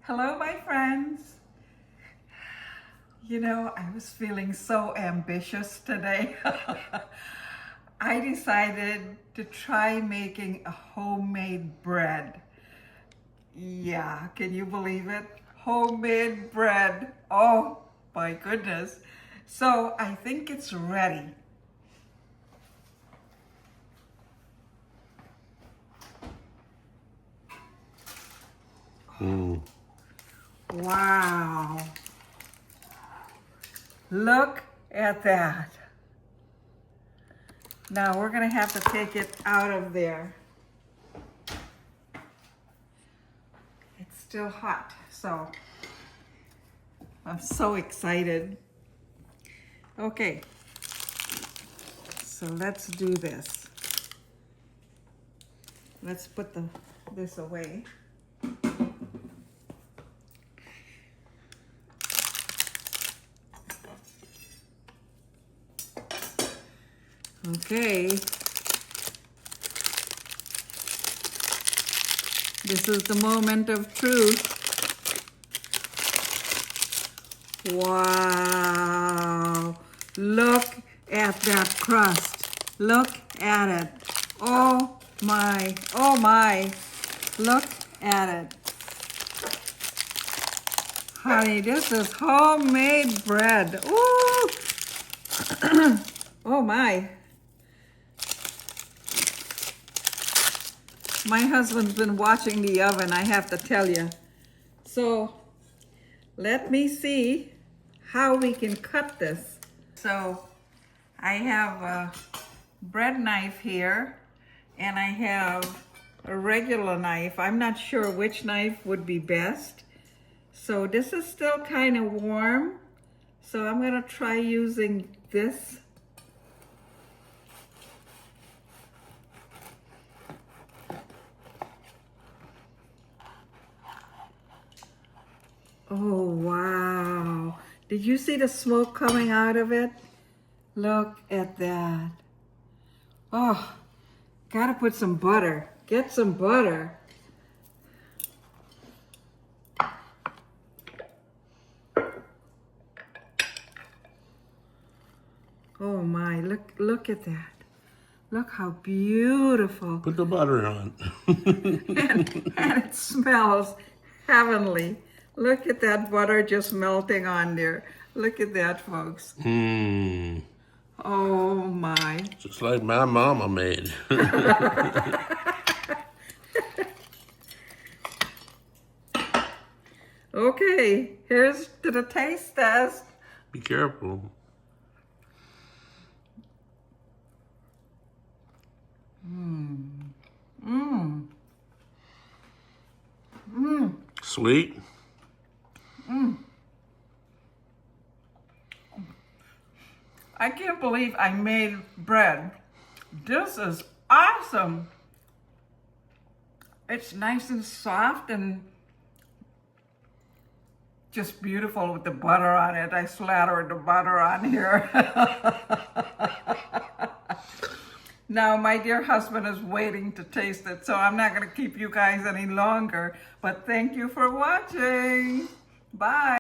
Hello, my friends. You know, I was feeling so ambitious today. I decided to try making a homemade bread. Yeah, can you believe it? Homemade bread. Oh, my goodness. So I think it's ready. Wow. Look at that. Now we're going to have to take it out of there. It's still hot, so I'm so excited. Okay, so let's do this. Let's put this away. Okay, this is the moment of truth. Wow, look at that crust. Look at it. Oh my, look at it. Honey, this is homemade bread. Ooh. Oh my. My husband's been watching the oven, I have to tell you. So let me see how we can cut this. So I have a bread knife here and I have a regular knife. I'm not sure which knife would be best. So this is still kind of warm. So I'm gonna try using this. Oh, wow. Did you see the smoke coming out of it? Look at that. Oh, gotta put some butter. Get some butter. Oh my, look at that. Look how beautiful. Put the butter on. and it smells heavenly. Look at that butter just melting on there. Look at that, folks. Oh my. Just like my mama made. Okay, here's to the taste test. Be careful. Sweet? I can't believe I made bread. This is awesome. It's nice and soft and just beautiful with the butter on it. I splattered the butter on here. Now, my dear husband is waiting to taste it, so I'm not going to keep you guys any longer. But thank you for watching. Bye.